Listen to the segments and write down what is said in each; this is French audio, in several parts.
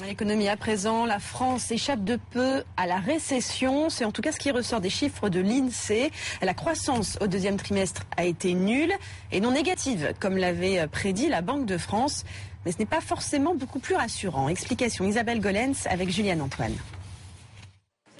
L'économie à présent, la France échappe de peu à la récession. C'est en tout cas ce qui ressort des chiffres de l'INSEE. La croissance au deuxième trimestre a été nulle et non négative, comme l'avait prédit la Banque de France. Mais ce n'est pas forcément beaucoup plus rassurant. Explication Isabelle Gollens avec Juliane Antoine.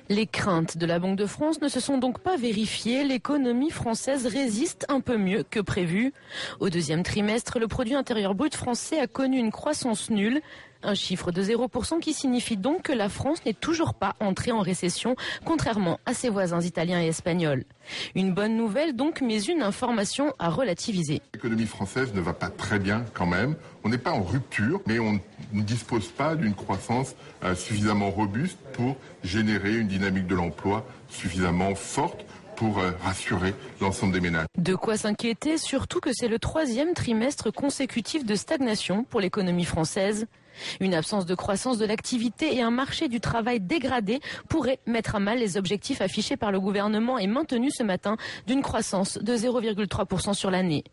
Les craintes de la Banque de France ne se sont donc pas vérifiées. L'économie française résiste un peu mieux que prévu. Au deuxième trimestre, le produit intérieur brut français a connu une croissance nulle. Un chiffre de 0% qui signifie donc que la France n'est toujours pas entrée en récession, contrairement à ses voisins italiens et espagnols. Une bonne nouvelle donc, mais une information à relativiser. L'économie française ne va pas très bien quand même. On n'est pas en rupture, mais on ne dispose pas d'une croissance suffisamment robuste pour générer une dynamique de l'emploi suffisamment forte pour rassurer l'ensemble des ménages. De quoi s'inquiéter, surtout que c'est le troisième trimestre consécutif de stagnation pour l'économie française. Une absence de croissance de l'activité et un marché du travail dégradé pourraient mettre à mal les objectifs affichés par le gouvernement et maintenus ce matin d'une croissance de 0,3% sur l'année.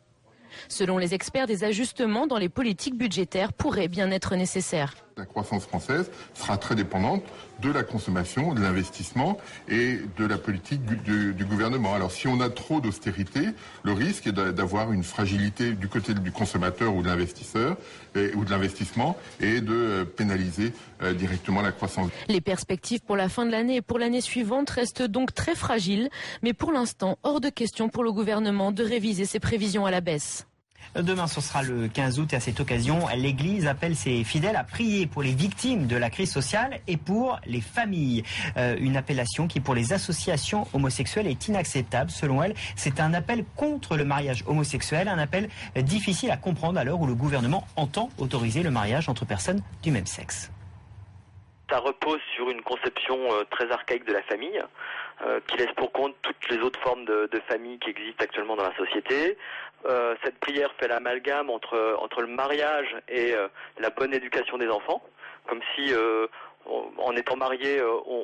Selon les experts, des ajustements dans les politiques budgétaires pourraient bien être nécessaires. La croissance française sera très dépendante de la consommation, de l'investissement et de la politique du gouvernement. Alors si on a trop d'austérité, le risque est d'avoir une fragilité du côté du consommateur ou de l'investisseur ou de l'investissement et de pénaliser directement la croissance. Les perspectives pour la fin de l'année et pour l'année suivante restent donc très fragiles, mais pour l'instant, hors de question pour le gouvernement de réviser ses prévisions à la baisse. Demain, ce sera le 15 août et à cette occasion, l'Église appelle ses fidèles à prier pour les victimes de la crise sociale et pour les familles. Une appellation qui, pour les associations homosexuelles, est inacceptable. Selon elle, c'est un appel contre le mariage homosexuel, un appel difficile à comprendre à l'heure où le gouvernement entend autoriser le mariage entre personnes du même sexe. Ça repose sur une conception très archaïque de la famille, qui laisse pour compte toutes les autres formes de famille qui existent actuellement dans la société. Cette prière fait l'amalgame entre le mariage et la bonne éducation des enfants, comme si en étant marié,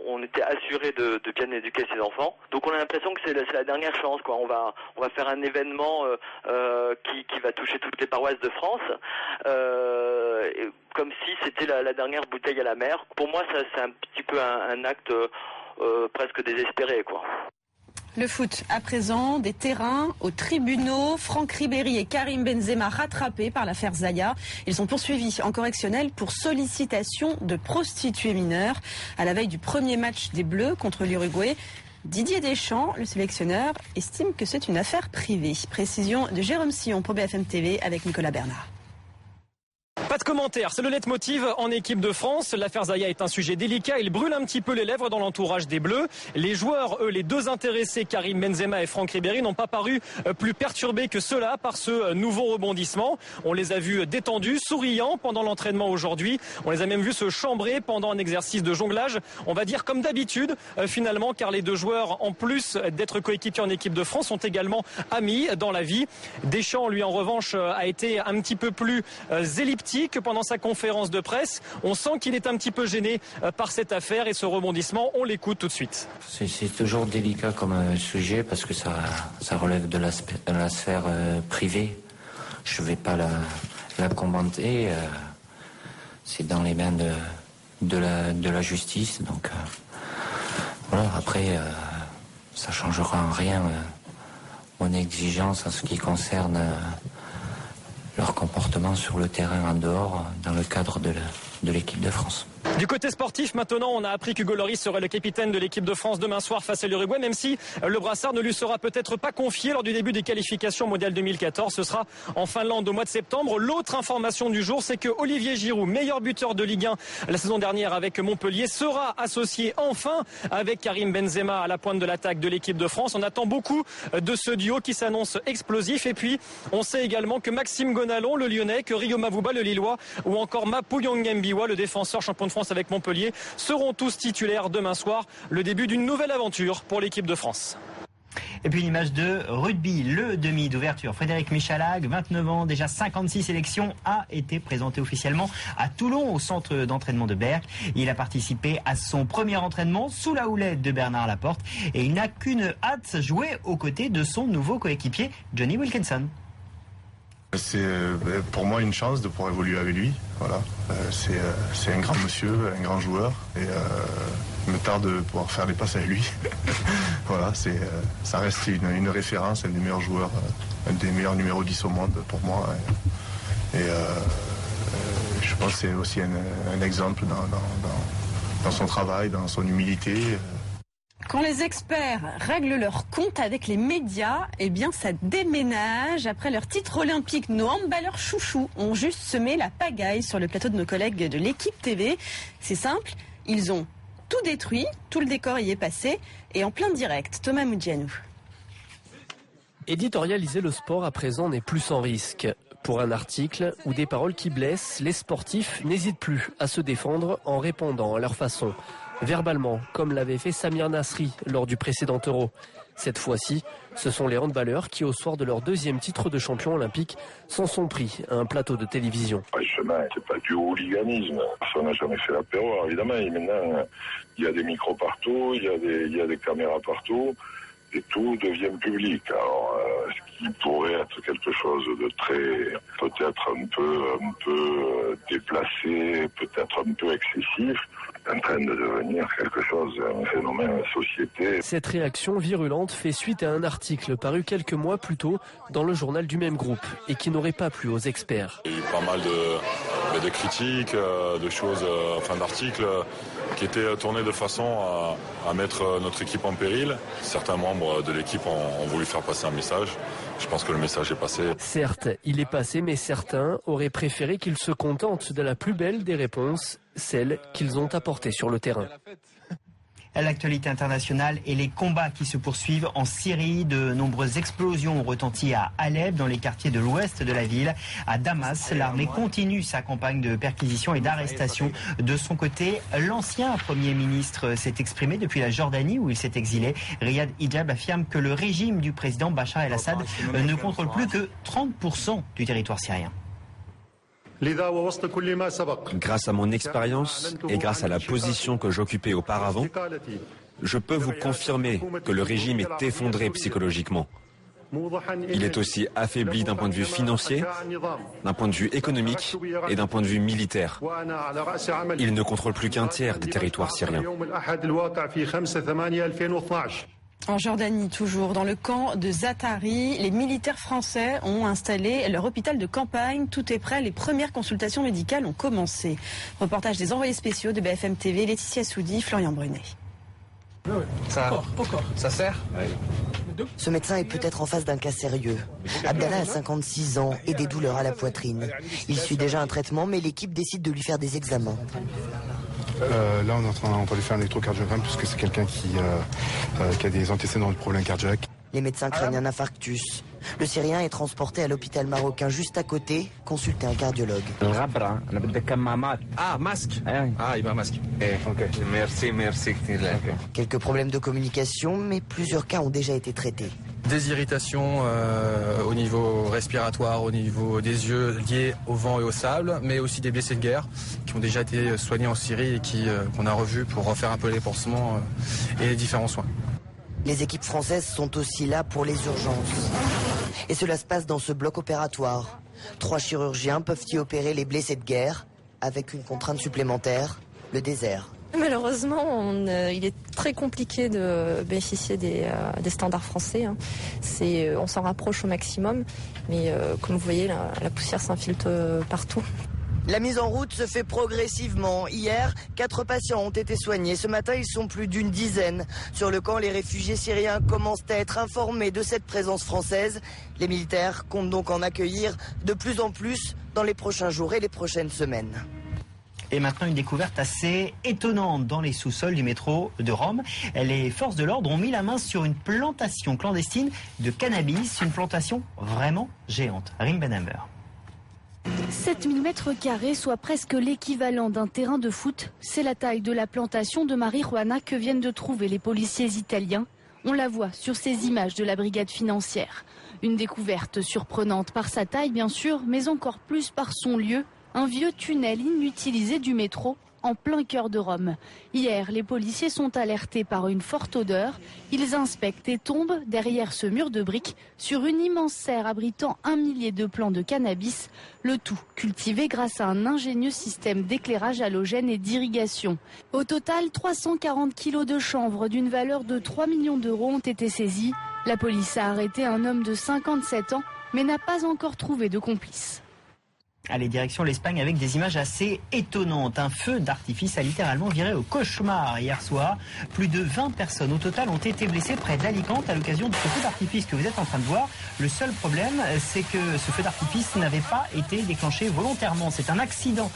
on était assuré de bien éduquer ses enfants. Donc on a l'impression que c'est la dernière chance, quoi. On va faire un événement qui va toucher toutes les paroisses de France, comme si c'était la dernière bouteille à la mer. Pour moi, ça c'est un petit peu un acte presque désespéré, quoi. Le foot à présent, des terrains aux tribunaux. Franck Ribéry et Karim Benzema rattrapés par l'affaire Zaya. Ils sont poursuivis en correctionnel pour sollicitation de prostituées mineures. À la veille du premier match des Bleus contre l'Uruguay, Didier Deschamps, le sélectionneur, estime que c'est une affaire privée. Précision de Jérôme Sillon pour BFM TV avec Nicolas Bernard. Pas de commentaire, c'est le leitmotiv en équipe de France. L'affaire Zaya est un sujet délicat, il brûle un petit peu les lèvres dans l'entourage des Bleus. Les joueurs, eux, les deux intéressés, Karim Benzema et Franck Ribéry, n'ont pas paru plus perturbés que cela par ce nouveau rebondissement. On les a vus détendus, souriants pendant l'entraînement aujourd'hui. On les a même vus se chambrer pendant un exercice de jonglage. On va dire comme d'habitude, finalement, car les deux joueurs, en plus d'être coéquipiers en équipe de France, sont également amis dans la vie. Deschamps, lui, en revanche, a été un petit peu plus elliptique que pendant sa conférence de presse. On sent qu'il est un petit peu gêné par cette affaire et ce rebondissement. On l'écoute tout de suite. C'est toujours délicat comme sujet parce que ça relève de la sphère privée. Je ne vais pas la commenter. C'est dans les mains de la justice. Donc voilà, après, ça ne changera en rien mon exigence en ce qui concerne leur comportement sur le terrain en dehors, dans le cadre de l'équipe de France. Du côté sportif, maintenant, on a appris qu'Hugo Lloris serait le capitaine de l'équipe de France demain soir face à l'Uruguay, même si le brassard ne lui sera peut-être pas confié lors du début des qualifications mondiales 2014. Ce sera en Finlande au mois de septembre. L'autre information du jour, c'est que Olivier Giroud, meilleur buteur de Ligue 1 la saison dernière avec Montpellier, sera associé enfin avec Karim Benzema à la pointe de l'attaque de l'équipe de France. On attend beaucoup de ce duo qui s'annonce explosif. Et puis, on sait également que Maxime Gonalon, le Lyonnais, que Rio Mavouba, le Lillois, ou encore Mapou Yangembiwa, le défenseur champion de France avec Montpellier, seront tous titulaires demain soir. Le début d'une nouvelle aventure pour l'équipe de France. Et puis une image de rugby, le demi d'ouverture. Frédéric Michalak, 29 ans, déjà 56 sélections, a été présenté officiellement à Toulon, au centre d'entraînement de Berck. Il a participé à son premier entraînement sous la houlette de Bernard Laporte et il n'a qu'une hâte, jouer aux côtés de son nouveau coéquipier, Johnny Wilkinson. C'est pour moi une chance de pouvoir évoluer avec lui. Voilà. C'est un grand monsieur, un grand joueur. Et il me tarde de pouvoir faire des passes avec lui. Voilà, ça reste une référence, un des meilleurs joueurs, un des meilleurs numéros 10 au monde pour moi. Et je pense que c'est aussi un exemple dans son travail, dans son humilité. Quand les experts règlent leur compte avec les médias, eh bien ça déménage. Après leur titre olympique, nos handballeurs chouchous ont juste semé la pagaille sur le plateau de nos collègues de l'Équipe TV. C'est simple, ils ont tout détruit, tout le décor y est passé et en plein direct. Thomas Moudjianou. Éditorialiser le sport à présent n'est plus sans risque. Pour un article ou des paroles qui blessent, les sportifs n'hésitent plus à se défendre en répondant à leur façon. Verbalement, comme l'avait fait Samir Nasri lors du précédent Euro. Cette fois-ci, ce sont les handballeurs qui, au soir de leur deuxième titre de champion olympique, s'en sont pris à un plateau de télévision. C'est pas du hooliganisme. Ça n'a jamais fait l'apéro, évidemment. Et maintenant, il y a des micros partout, il y a des caméras partout. Et tout devient public. Alors, ce qui pourrait être quelque chose de très, peut-être un peu déplacé, peut-être un peu excessif, en train de devenir quelque chose, un phénomène de société. Cette réaction virulente fait suite à un article paru quelques mois plus tôt dans le journal du même groupe et qui n'aurait pas plu aux experts. Il y a eu pas mal de critiques, de choses, d'articles qui étaient tournés de façon à mettre notre équipe en péril. Certains membres de l'équipe ont voulu faire passer un message. Je pense que le message est passé. Certes, il est passé, mais certains auraient préféré qu'ils se contentent de la plus belle des réponses, celle qu'ils ont apportée sur le terrain. L'actualité internationale et les combats qui se poursuivent en Syrie. De nombreuses explosions ont retenti à Alep, dans les quartiers de l'ouest de la ville. À Damas, l'armée continue sa campagne de perquisition et d'arrestation. De son côté, l'ancien Premier ministre s'est exprimé depuis la Jordanie où il s'est exilé. Riyad Hijab affirme que le régime du président Bachar el-Assad ne contrôle plus que 30% du territoire syrien. Grâce à mon expérience et grâce à la position que j'occupais auparavant, je peux vous confirmer que le régime est effondré psychologiquement. Il est aussi affaibli d'un point de vue financier, d'un point de vue économique et d'un point de vue militaire. Il ne contrôle plus qu'un tiers des territoires syriens. En Jordanie, toujours dans le camp de Zaatari, les militaires français ont installé leur hôpital de campagne. Tout est prêt, les premières consultations médicales ont commencé. Reportage des envoyés spéciaux de BFM TV, Laetitia Soudi, Florian Brunet. Ça sert ? Ce médecin est peut-être en face d'un cas sérieux. Abdallah a 56 ans et des douleurs à la poitrine. Il suit déjà un traitement, mais l'équipe décide de lui faire des examens. Là, on va lui faire un électrocardiogramme puisque c'est quelqu'un qui a des antécédents de problèmes cardiaques. Les médecins craignent un infarctus. Le Syrien est transporté à l'hôpital marocain juste à côté, consulter un cardiologue. Ah, masque. Ah, il va masque. Ok, merci. Quelques problèmes de communication, mais plusieurs cas ont déjà été traités. Des irritations au niveau respiratoire, au niveau des yeux liés au vent et au sable, mais aussi des blessés de guerre qui ont déjà été soignés en Syrie et qu'on a revus pour refaire un peu les pansements et les différents soins. Les équipes françaises sont aussi là pour les urgences. Et cela se passe dans ce bloc opératoire. 3 chirurgiens peuvent y opérer les blessés de guerre, avec une contrainte supplémentaire, le désert. Malheureusement, il est très compliqué de bénéficier des standards français. On s'en rapproche au maximum, mais comme vous voyez, la poussière s'infiltre partout. La mise en route se fait progressivement. Hier, 4 patients ont été soignés. Ce matin, ils sont plus d'une dizaine. Sur le camp, les réfugiés syriens commencent à être informés de cette présence française. Les militaires comptent donc en accueillir de plus en plus dans les prochains jours et les prochaines semaines. Et maintenant, une découverte assez étonnante dans les sous-sols du métro de Rome. Les forces de l'ordre ont mis la main sur une plantation clandestine de cannabis, une plantation vraiment géante. Rim Benhammer. 7000 m², soit presque l'équivalent d'un terrain de foot. C'est la taille de la plantation de marijuana que viennent de trouver les policiers italiens. On la voit sur ces images de la brigade financière. Une découverte surprenante par sa taille bien sûr, mais encore plus par son lieu. Un vieux tunnel inutilisé du métro, en plein cœur de Rome. Hier, les policiers sont alertés par une forte odeur. Ils inspectent et tombent derrière ce mur de briques sur une immense serre abritant 1 millier de plants de cannabis, le tout cultivé grâce à un ingénieux système d'éclairage halogène et d'irrigation. Au total, 340 kilos de chanvre d'une valeur de 3 millions d'euros ont été saisis. La police a arrêté un homme de 57 ans, mais n'a pas encore trouvé de complice. Allez, direction l'Espagne avec des images assez étonnantes. Un feu d'artifice a littéralement viré au cauchemar hier soir. Plus de 20 personnes au total ont été blessées près d'Alicante à l'occasion de ce feu d'artifice que vous êtes en train de voir. Le seul problème, c'est que ce feu d'artifice n'avait pas été déclenché volontairement. C'est un accident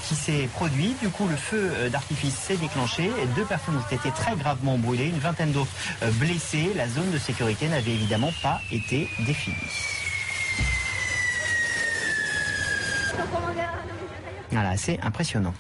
qui s'est produit. Du coup, le feu d'artifice s'est déclenché. 2 personnes ont été très gravement brûlées, une vingtaine d'autres blessées. La zone de sécurité n'avait évidemment pas été définie. Voilà, c'est impressionnant.